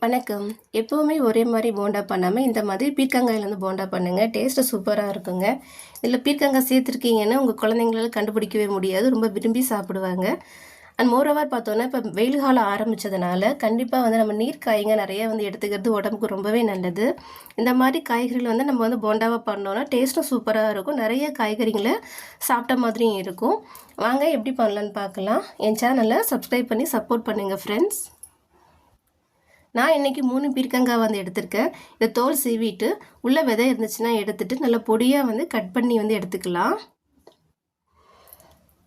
வணக்கம். எப்பவுமே ஒரே மாரி போண்டா பண்ணாம, இந்த மாதிரி பீர்க்கங்காயில வந்து போண்டா பண்ணுங்க. டேஸ்ட்டு சூப்பரா இருக்குங்க. இதில பீர்க்கங்காய் சேர்த்துருக்கீங்கன்னு உங்க குழந்தைங்களால கண்டுபிடிக்கவே முடியாது. ரொம்ப விரும்பி சாப்பிடுவாங்க. அண்ட் மோரோவர் பார்த்தோன்னா, இப்ப வெயில் காலம் ஆரம்பிச்சதுனால, கண்டிப்பா வந்து நம்ம நீர் காய்ங்க நெறைய வந்து எடுத்துக்கிறது உடம்புக்கு ரொம்பவே நல்லது. இந்த மாரி காய்கறிகள் வந்து நம்ம வந்து போண்டாவா பண்ணோம்னா, டேஸ்ட்டும் சூப்பரா இருக்கும். நெறைய காய்கறிகள சாப்பிட்ட மாதிரியும் இருக்கும். வாங்க எப்படி பண்ணலான்னு பார்க்கலாம். என் சேனல சப்ஸ்கிரைப் பண்ணி சப்போர்ட் பண்ணுங்க ஃப்ரெண்ட்ஸ். நான் இன்னைக்கு 3 பீர்க்கங்காய் வந்து எடுத்திருக்கேன். இத தோல் சீவிட்டு, உள்ள விதை இருந்துச்சுன்னா எடுத்துட்டு, நல்லா பொடியா வந்து கட் பண்ணி வந்து எடுத்துக்கலாம்.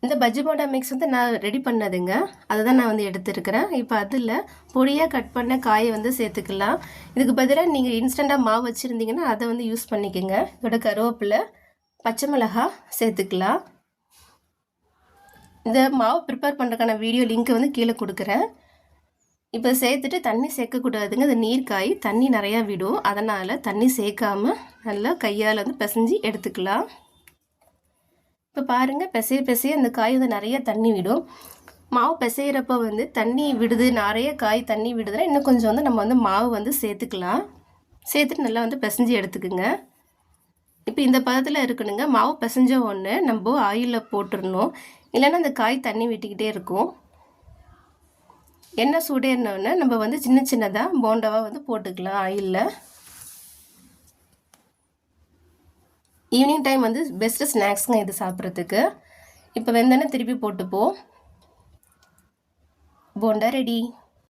இந்த பஜ்ஜி போண்டா மிக்ஸ் வந்து நான் ரெடி பண்ணதுங்க. அத தான் நான் வந்து எடுத்திருக்கிறேன். இப்ப அதில பொடியா கட் பண்ண காய வந்து சேர்த்துக்கலாம். இதுக்கு பதிலா நீங்க இன்ஸ்டன்ட்டா மாவு வச்சிருந்தீங்கன்னா, அத வந்து யூஸ் பண்ணிக்கங்க. இதோட கருவேப்பிலை, பச்சை மிளகாய் சேர்த்துக்கலாம். இந்த மாவு ப்ரிப்பேர் பண்ணுறதுக்கான வீடியோ லிங்க் வந்து கீழே கொடுக்குறேன். இப்போ சேர்த்துட்டு தண்ணி சேர்க்கக்கூடாதுங்க. அது நீர்க்காய் தண்ணி நிறையா விடும். அதனால் தண்ணி சேர்க்காம நல்லா கையால் வந்து பிசைஞ்சு எடுத்துக்கலாம். இப்போ பாருங்கள், பிசைய அந்த காய் வந்து நிறைய தண்ணி விடும். மாவு பிசைகிறப்ப வந்து தண்ணி விடுது, நிறைய காய் தண்ணி விடுதுன்னா இன்னும் கொஞ்சம் வந்து நம்ம வந்து மாவு வந்து சேர்த்துக்கலாம். சேர்த்துட்டு நல்லா வந்து பிசைஞ்சு எடுத்துக்குங்க. இப்போ இந்த பதத்தில் இருக்கணுங்க. மாவு பிசைஞ்ச உடனே நம்ம ஆயிலில் போட்டுடணும். இல்லைன்னா அந்த காய் தண்ணி விட்டுக்கிட்டே இருக்கும். எண்ணெய் சூடேறினோடனே நம்ம வந்து சின்ன சின்னதாக போண்டாவாக வந்து போட்டுக்கலாம் ஆயிலில். ஈவினிங் டைம் வந்து பெஸ்ட்டு ஸ்நாக்ஸுங்க இது சாப்பிட்றதுக்கு. இப்போ வெந்தோடனே திருப்பி போட்டுப்போம். போண்டா ரெடி.